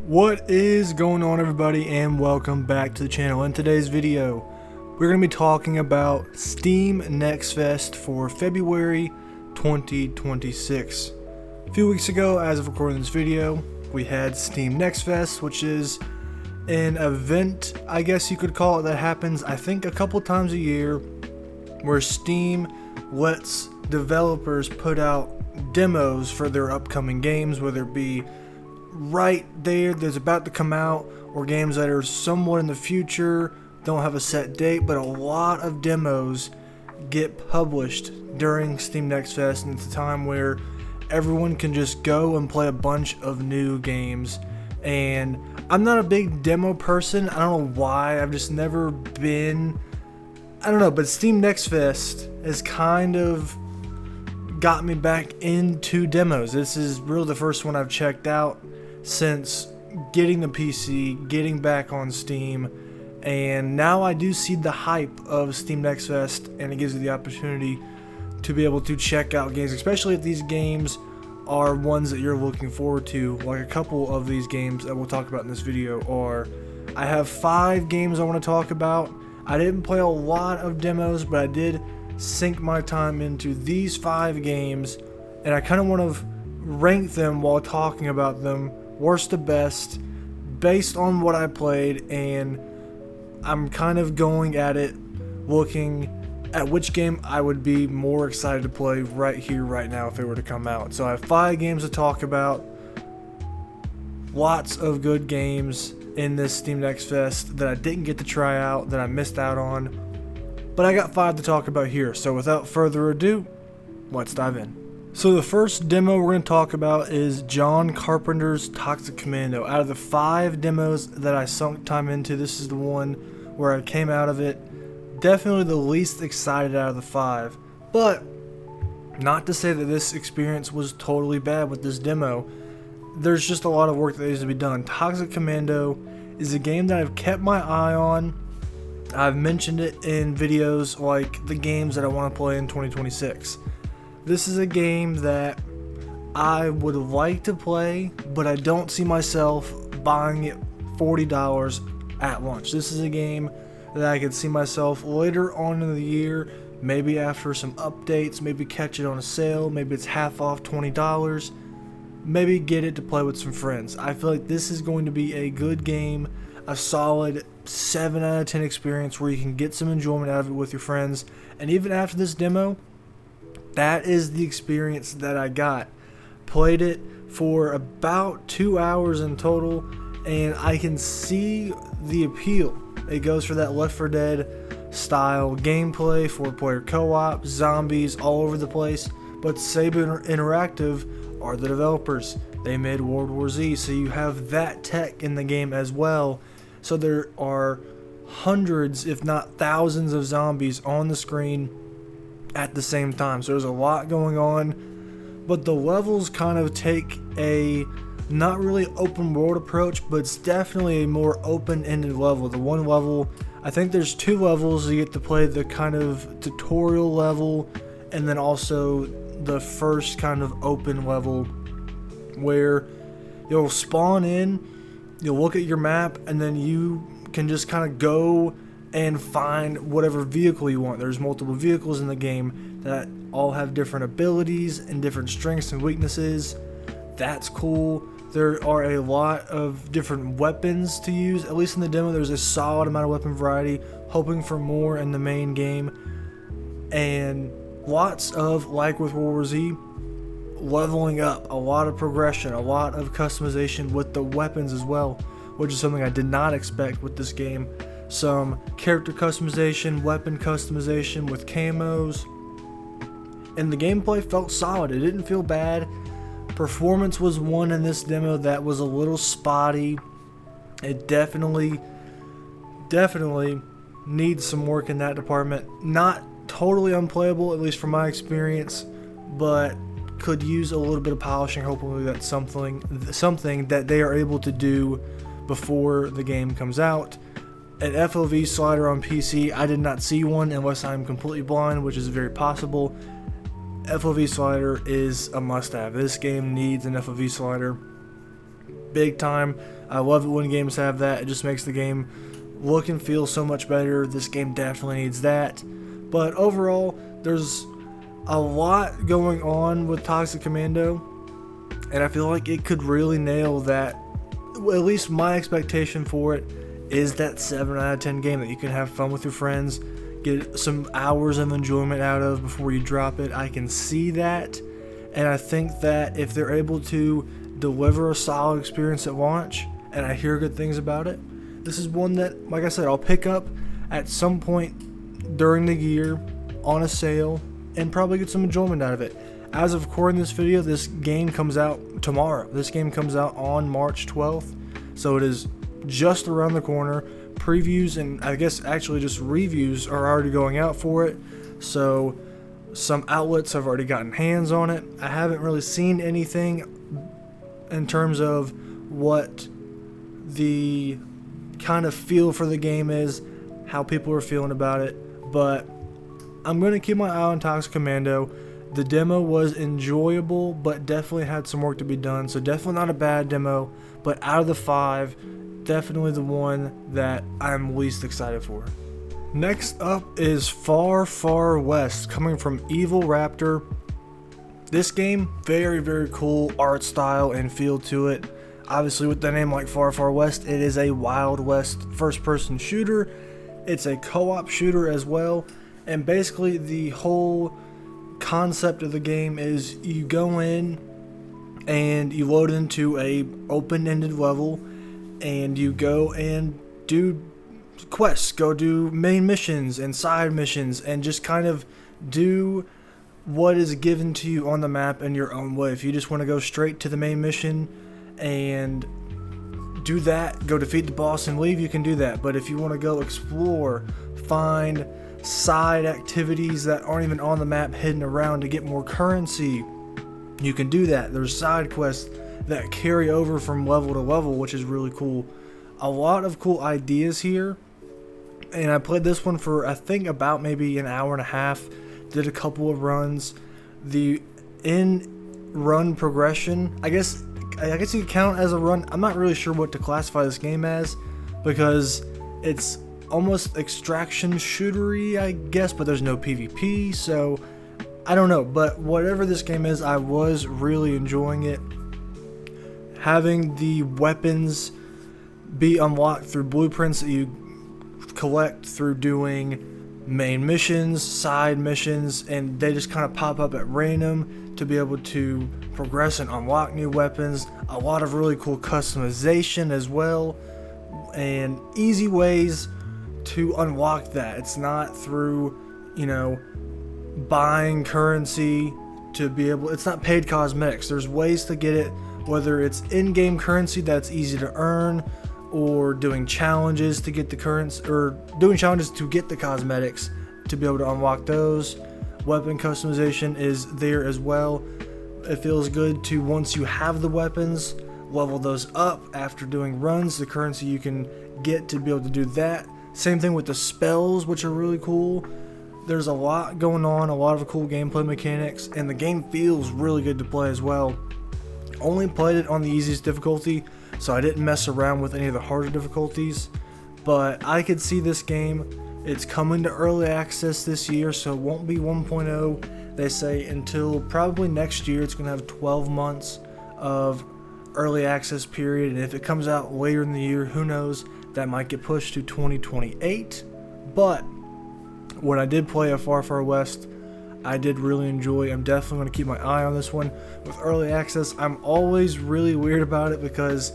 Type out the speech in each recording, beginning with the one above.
What is going on, everybody, and welcome back to the channel. In today's video, we're going to be talking about Steam Next Fest for February 2026. A few weeks ago, as of recording this video, we had Steam Next Fest, which is an event, I guess you could call it, that happens I think a couple times a year, where Steam lets developers put out demos for their upcoming games, whether it be right there that's about to come out or games that are somewhat in the future, don't have a set date, but a lot of demos get published during Steam Next Fest, and it's a time where everyone can just go and play a bunch of new games. And I'm not a big demo person, I don't know why, I've just never been, I don't know, but Steam Next Fest has kind of got me back into demos. This is really the first one I've checked out since getting the PC, getting back on Steam, and now I do see the hype of Steam Next Fest, and it gives you the opportunity to be able to check out games, especially if these games are ones that you're looking forward to. Like a couple of these games that we'll talk about in this video are, I have 5 games I want to talk about. I didn't play a lot of demos, but I did sink my time into these 5 games, and I kind of want to rank them while talking about them, worst to best, based on what I played, and I'm kind of going at it looking at which game I would be more excited to play right here, right now, if it were to come out. So I have 5 games to talk about, lots of good games in this Steam Next Fest that I didn't get to try out, that I missed out on, but I got 5 to talk about here. So without further ado, let's dive in. So the first demo we're going to talk about is John Carpenter's Toxic Commando. Out of the 5 demos that I sunk time into, this is the one where I came out of it definitely the least excited out of the 5. But not to say that this experience was totally bad with this demo. There's just a lot of work that needs to be done. Toxic Commando is a game that I've kept my eye on. I've mentioned it in videos like the games that I want to play in 2026. This is a game that I would like to play, but I don't see myself buying it $40 at launch. This is a game that I could see myself later on in the year, maybe after some updates, maybe catch it on a sale, maybe it's half off $20, maybe get it to play with some friends. I feel like this is going to be a good game, a solid 7 out of 10 experience where you can get some enjoyment out of it with your friends. And even after this demo, that is the experience that I got. Played it for about 2 hours in total, and I can see the appeal. It goes for that Left 4 Dead style gameplay, 4-player co-op, zombies all over the place. But Saber Interactive are the developers. They made World War Z, so you have that tech in the game as well. So there are hundreds, if not thousands, of zombies on the screen at the same time. So there's a lot going on, but the levels kind of take a not really open world approach, but it's definitely a more open-ended level. The one level, I think there's 2 levels. You get to play the kind of tutorial level, and then also the first kind of open level where you'll spawn in, you'll look at your map, and then you can just kind of go and find whatever vehicle you want. There's multiple vehicles in the game that all have different abilities and different strengths and weaknesses. That's cool. There are a lot of different weapons to use. At least in the demo, there's a solid amount of weapon variety, hoping for more in the main game. And lots of, like with World War Z, leveling up, a lot of progression, a lot of customization with the weapons as well, which is something I did not expect with this game. Some character customization, weapon customization with camos, and the gameplay felt solid. It didn't feel bad. Performance was one in this demo that was a little spotty. It definitely needs some work in that department. Not totally unplayable, at least from my experience, but could use a little bit of polishing. Hopefully that's something that they are able to do before the game comes out. An FOV slider on PC, I did not see one unless I'm completely blind, which is very possible. FOV slider is a must-have. This game needs an FOV slider. big time. I love it when games have that. It just makes the game look and feel so much better. This game definitely needs that. But overall, there's a lot going on with Toxic Commando, and I feel like it could really nail that. Well, at least my expectation for it is that 7 out of 10 game that you can have fun with your friends, get some hours of enjoyment out of before you drop it. I can see that, and I think that if they're able to deliver a solid experience at launch, and I hear good things about it, this is one that, like I said, I'll pick up at some point during the year on a sale and probably get some enjoyment out of it. As of recording this video, this game comes out tomorrow. This game comes out on March 12th, so it is just around the corner. Previews and I guess actually just reviews are already going out for it, so some outlets have already gotten hands on it. I haven't really seen anything in terms of what the kind of feel for the game is, how people are feeling about it, but I'm going to keep my eye on Toxic Commando. The demo was enjoyable, but definitely had some work to be done, so definitely not a bad demo, but out of the 5, definitely the one that I'm least excited for. Next up is Far Far West, coming from Evil Raptor. This game, very, very cool art style and feel to it. Obviously with the name like Far Far West, it is a Wild West first-person shooter. It's a co-op shooter as well, and basically the whole concept of the game is you go in and you load into a open-ended level and you go and do quests, go do main missions and side missions, and just kind of do what is given to you on the map in your own way. If you just want to go straight to the main mission and do that, go defeat the boss and leave, you can do that. But if you want to go explore, find side activities that aren't even on the map hidden around to get more currency, you can do that. There's side quests that carry over from level to level, which is really cool. A lot of cool ideas here, and I played this one for I think about maybe an hour and a half, did a couple of runs. The in-run progression, I guess you could count as a run. I'm not really sure what to classify this game as, because it's almost extraction shootery, I guess, but there's no PvP, so I don't know. But whatever this game is, I was really enjoying it. Having the weapons be unlocked through blueprints that you collect through doing main missions, side missions, and they just kind of pop up at random to be able to progress and unlock new weapons. A lot of really cool customization as well, and easy ways to unlock that. It's not through, buying currency to be able, it's not paid cosmetics. There's ways to get it, whether it's in-game currency that's easy to earn, or doing challenges to get the currency, or doing challenges to get the cosmetics to be able to unlock those. Weapon customization is there as well. It feels good to, once you have the weapons, level those up after doing runs, the currency you can get to be able to do that. Same thing with the spells, which are really cool. There's a lot going on, a lot of cool gameplay mechanics, and the game feels really good to play as well. Only played it on the easiest difficulty, so I didn't mess around with any of the harder difficulties, but I could see this game. It's coming to early access this year, so it won't be 1.0, they say, until probably next year. It's going to have 12 months of early access period, and if it comes out later in the year, who knows, that might get pushed to 2028. But when I did play a Far Far West, I did really enjoy. I'm definitely going to keep my eye on this one. With early access, I'm always really weird about it because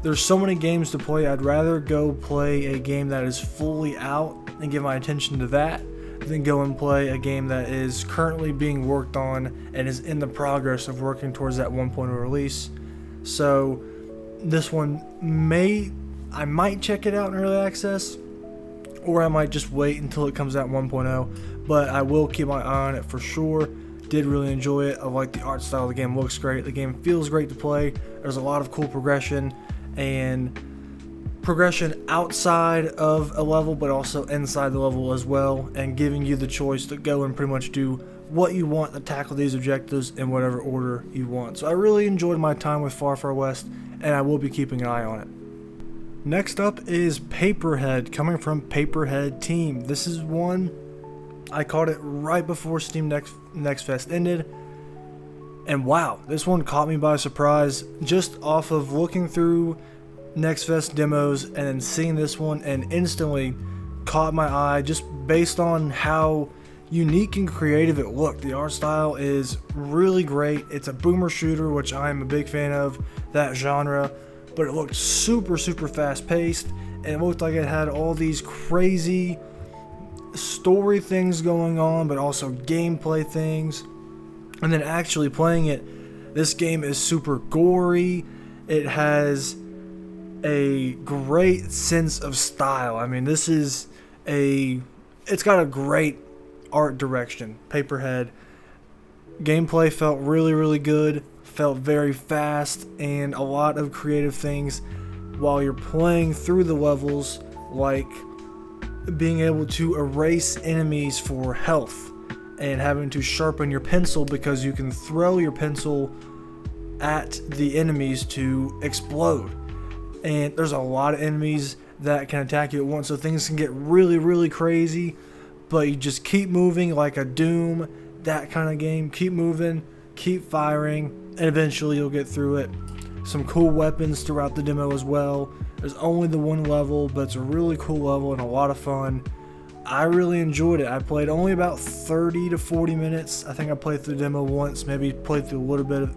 there's so many games to play. I'd rather go play a game that is fully out and give my attention to that than go and play a game that is currently being worked on and is in the progress of working towards that 1.0 release. So this one I might check it out in early access, or I might just wait until it comes out 1.0, but I will keep my eye on it for sure. Did really enjoy it. I like the art style. The game looks great. The game feels great to play. There's a lot of cool progression, and progression outside of a level, but also inside the level as well, and giving you the choice to go and pretty much do what you want to tackle these objectives in whatever order you want. So I really enjoyed my time with Far Far West, and I will be keeping an eye on it. Next up is Paperhead, coming from Paperhead Team. This is one I caught it right before Steam Next Fest ended, and wow, this one caught me by surprise just off of looking through Next Fest demos and then seeing this one, and instantly caught my eye just based on how unique and creative it looked. The art style is really great. It's a boomer shooter, which I am a big fan of that genre, but it looked super fast paced, and it looked like it had all these crazy story things going on, but also gameplay things. And then actually playing it, this game is super gory. It has a great sense of style. I mean, it's got a great art direction. Paperhead gameplay felt really good, felt very fast, and a lot of creative things while you're playing through the levels, like being able to erase enemies for health and having to sharpen your pencil because you can throw your pencil at the enemies to explode. And there's a lot of enemies that can attack you at once, so things can get really crazy, but you just keep moving like a Doom, that kind of game. Keep moving, keep firing, and eventually you'll get through it. Some cool weapons throughout the demo as well. There's only the one level, but it's a really cool level and a lot of fun. I really enjoyed it. I played only about 30 to 40 minutes. I think I played through the demo once, maybe played through a little bit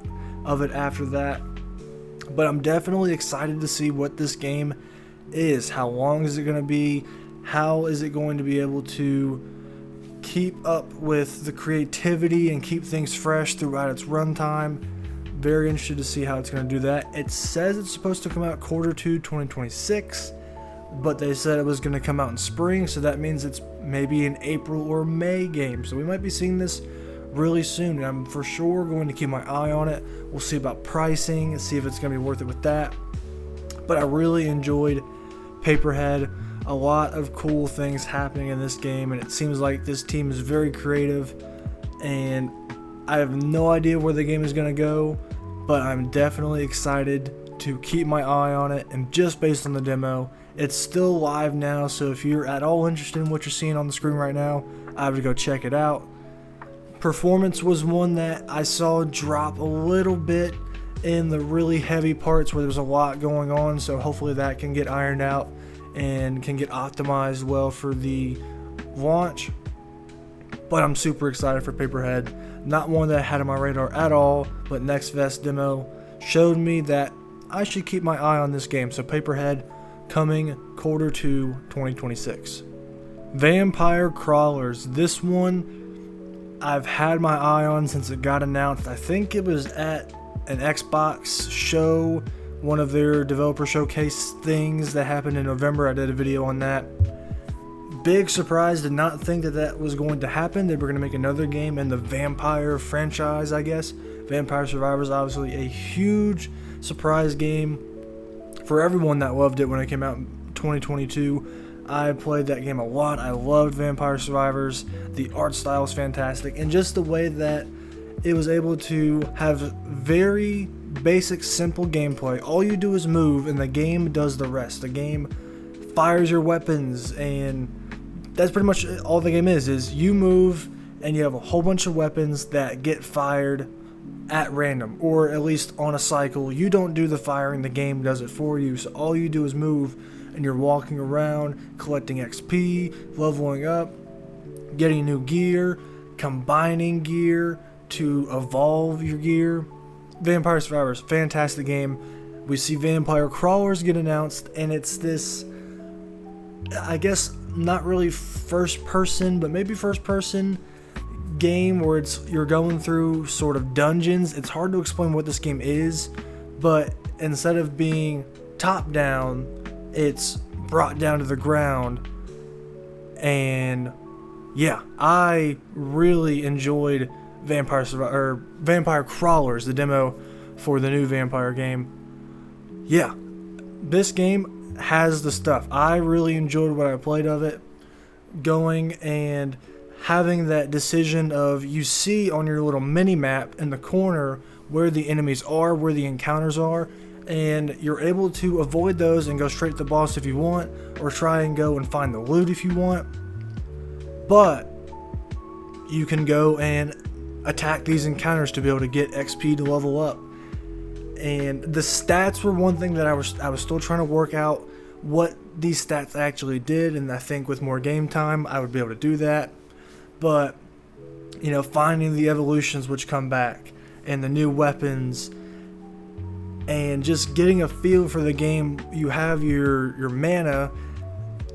of it after that. But I'm definitely excited to see what this game is. How long is it going to be? How is it going to be able to keep up with the creativity and keep things fresh throughout its runtime? Very interested to see how it's going to do that. It says it's supposed to come out Q2 2026, but they said it was going to come out in spring, so that means it's maybe an April or May game. So we might be seeing this really soon, and I'm for sure going to keep my eye on it. We'll see about pricing and see if it's going to be worth it with that. But I really enjoyed Paperhead. A lot of cool things happening in this game, and it seems like this team is very creative, and I have no idea where the game is going to go, but I'm definitely excited to keep my eye on it. And just based on the demo, it's still live now, so if you're at all interested in what you're seeing on the screen right now, I would go check it out. Performance was one that I saw drop a little bit in the really heavy parts where there's a lot going on, so hopefully that can get ironed out and can get optimized well for the launch. But I'm super excited for Paperhead. Not one that I had on my radar at all, but Next Fest demo showed me that I should keep my eye on this game. So Paperhead coming Q2 2026. Vampire Crawlers. This one I've had my eye on since it got announced. I think it was at an Xbox show, one of their developer showcase things that happened in November. I did a video on that. Big surprise, did not think that was going to happen. They were going to make another game in the Vampire franchise, I guess. Vampire Survivors, obviously a huge surprise game for everyone that loved it when it came out in 2022. I played that game a lot. I loved Vampire Survivors. The art style is fantastic, and just the way that it was able to have very basic, simple gameplay. All you do is move, and the game does the rest. The game fires your weapons, and that's pretty much all the game is you move, and you have a whole bunch of weapons that get fired at random, or at least on a cycle. You don't do the firing, the game does it for you. So all you do is move, and you're walking around, collecting XP, leveling up, getting new gear, combining gear to evolve your gear. Vampire Survivors, fantastic game. We see Vampire Crawlers get announced, and it's this, I guess, not really first person, but maybe first person game where you're going through sort of dungeons. It's hard to explain what this game is, but instead of being top down, it's brought down to the ground. And yeah, I really enjoyed Vampire Crawlers, the demo for the new Vampire game. Yeah, this game has the stuff. I really enjoyed what I played of it. Going and having that decision of, you see on your little mini map in the corner where the enemies are, where the encounters are, and you're able to avoid those and go straight to the boss if you want, or try and go and find the loot if you want. But you can go and attack these encounters to be able to get XP to level up. And the stats were one thing that I was still trying to work out what these stats actually did, and I think with more game time I would be able to do that. But finding the evolutions which come back and the new weapons and just getting a feel for the game, you have your mana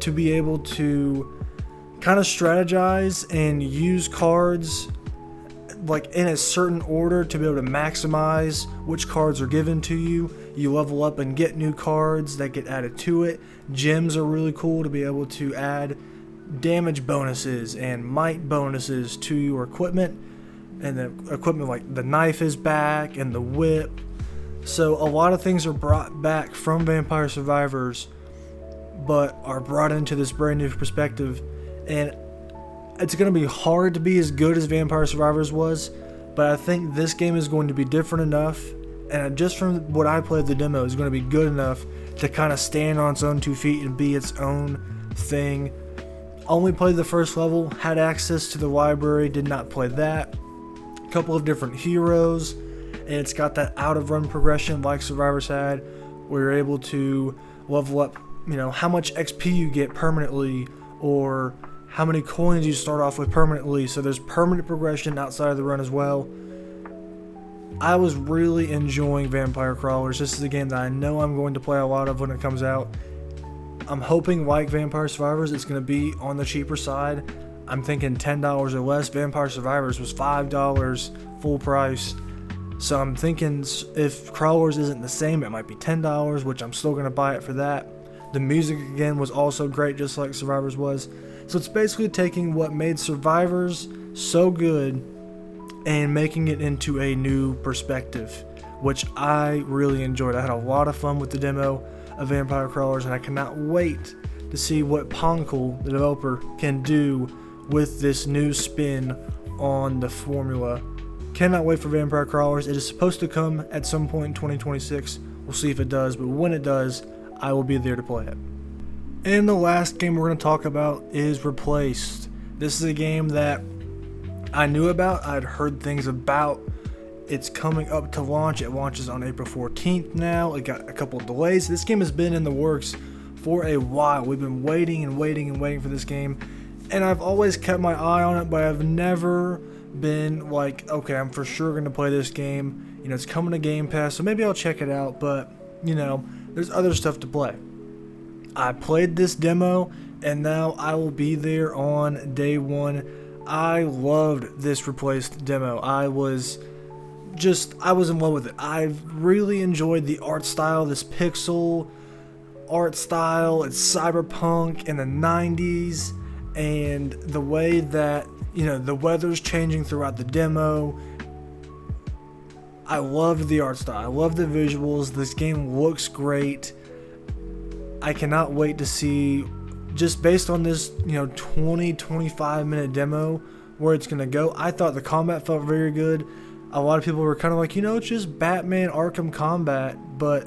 to be able to kind of strategize and use cards like in a certain order to be able to maximize which cards are given to you. You level up and get new cards that get added to it. Gems are really cool to be able to add damage bonuses and might bonuses to your equipment, and the equipment like the knife is back and the whip. So a lot of things are brought back from Vampire Survivors but are brought into this brand new perspective, and it's going to be hard to be as good as Vampire Survivors was, but I think this game is going to be different enough, and just from what I played, the demo is going to be good enough to kind of stand on its own 2 feet and be its own thing. Only played the first level, had access to the library, did not play that. A couple of different heroes, and it's got that out of run progression like Survivors had, where you're able to level up, how much XP you get permanently, or how many coins you start off with permanently. So there's permanent progression outside of the run as well. I was really enjoying Vampire Crawlers. This is a game that I know I'm going to play a lot of when it comes out. I'm hoping, like Vampire Survivors, it's going to be on the cheaper side. I'm thinking $10 or less. Vampire Survivors was $5 full price. So I'm thinking if Crawlers isn't the same, it might be $10, which I'm still going to buy it for that. The music again was also great, just like Survivors was. So it's basically taking what made Survivors so good and making it into a new perspective, which I really enjoyed. I had a lot of fun with the demo of Vampire Crawlers, and I cannot wait to see what Poncle, the developer, can do with this new spin on the formula. Cannot wait for Vampire Crawlers. It is supposed to come at some point in 2026. We'll see if it does, but when it does, I will be there to play it. And the last game we're going to talk about is Replaced. This is a game that I knew about, I'd heard things about. It's coming up to launch. It launches on April 14th now. It got a couple of delays. This game has been in the works for a while. We've been waiting and waiting and waiting for this game, and I've always kept my eye on it, but I've never been like, okay, I'm for sure going to play this game. It's coming to Game Pass, so maybe I'll check it out, but, there's other stuff to play. I played this demo, and now I will be there on day one. I loved this Replaced demo. I was in love with it. I really enjoyed the art style, this pixel art style. It's cyberpunk in the 90s, and the way that, the weather's changing throughout the demo. I loved the art style. I love the visuals. This game looks great. I cannot wait to see, just based on this, 20-25 minute demo, where it's going to go. I thought the combat felt very good. A lot of people were kind of like, it's just Batman Arkham Combat, but,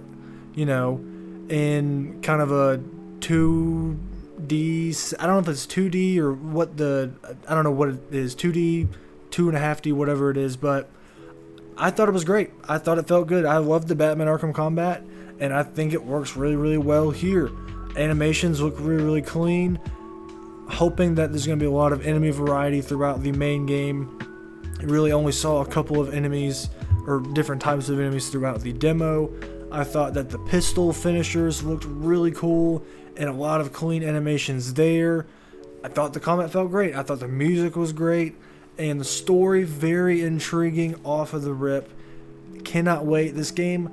in kind of a 2D, I don't know if it's 2D or I don't know what it is, 2D, 2.5D, whatever it is, but I thought it was great. I thought it felt good. I loved the Batman Arkham Combat, and I think it works really, really well here. Animations look really, really clean. Hoping that there's going to be a lot of enemy variety throughout the main game. I really only saw a couple of enemies, or different types of enemies throughout the demo. I thought that the pistol finishers looked really cool, and a lot of clean animations there. I thought the combat felt great. I thought the music was great, and the story very intriguing off of the rip. Cannot wait. This game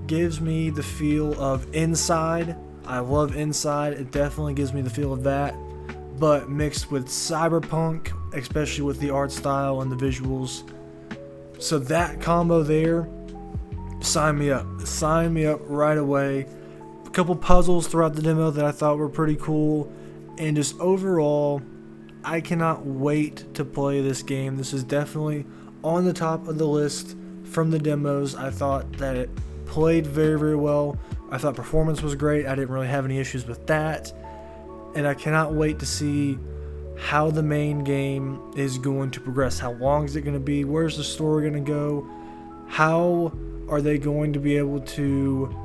gives me the feel of Inside. I love Inside. It definitely gives me the feel of that, but mixed with cyberpunk, especially with the art style and the visuals. So that combo there, sign me up. Sign me up right away. A couple puzzles throughout the demo that I thought were pretty cool, and just overall, I cannot wait to play this game. This is definitely on the top of the list from the demos. I thought that it played very, very well. I thought performance was great. I didn't really have any issues with that. And I cannot wait to see how the main game is going to progress. How long is it going to be? Where's the story going to go? How are they going to be able to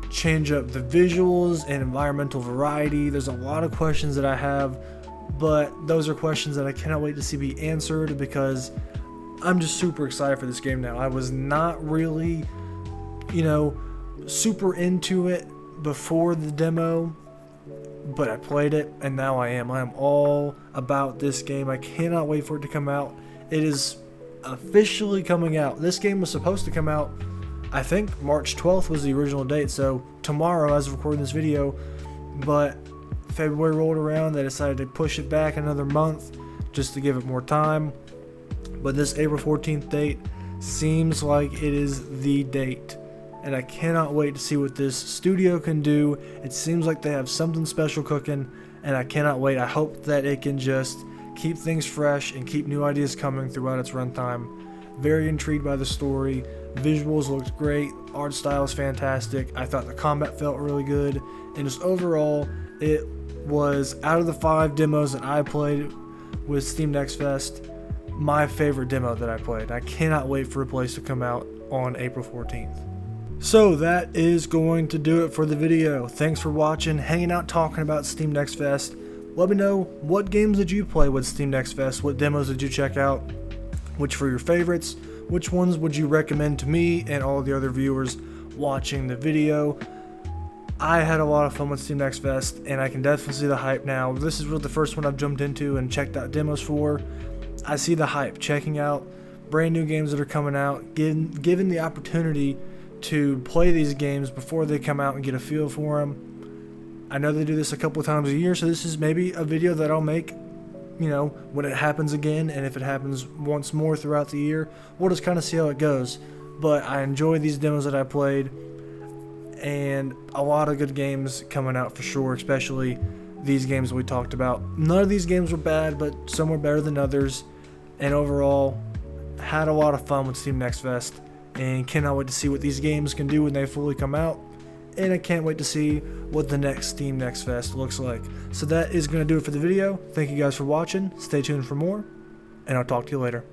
change up the visuals and environmental variety? There's a lot of questions that I have, but those are questions that I cannot wait to see be answered, because I'm just super excited for this game now. I was not really, super into it before the demo, but I played it and now I am. I am all about this game. I cannot wait for it to come out. It is officially coming out. This game was supposed to come out, I think March 12th was the original date, so tomorrow as of recording this video, but February rolled around, they decided to push it back another month just to give it more time. But this April 14th date seems like it is the date, and I cannot wait to see what this studio can do. It seems like they have something special cooking, and I cannot wait. I hope that it can just keep things fresh and keep new ideas coming throughout its runtime. Very intrigued by the story. Visuals looked great. Art style is fantastic. I thought the combat felt really good, and just overall, it was, out of the 5 demos that I played with Steam Next Fest, my favorite demo that I played. I cannot wait for Replace to come out on April 14th. So that is going to do it for the video. Thanks for watching, hanging out, talking about Steam Next Fest. Let me know, what games did you play with Steam Next Fest? What demos did you check out? Which were your favorites? Which ones would you recommend to me and all the other viewers watching the video? I had a lot of fun with Steam Next Fest, and I can definitely see the hype now. This is really the first one I've jumped into and checked out demos for. I see the hype, checking out brand new games that are coming out, given the opportunity to play these games before they come out and get a feel for them. I know they do this a couple of times a year, so this is maybe a video that I'll make, when it happens again, and if it happens once more throughout the year, we'll just kind of see how it goes. But I enjoy these demos that I played, and a lot of good games coming out for sure, especially these games we talked about. None of these games were bad, but some were better than others, and overall, had a lot of fun with Steam Next Fest, and cannot wait to see what these games can do when they fully come out. And I can't wait to see what the next Steam Next Fest looks like. So that is going to do it for the video. Thank you guys for watching. Stay tuned for more, and I'll talk to you later.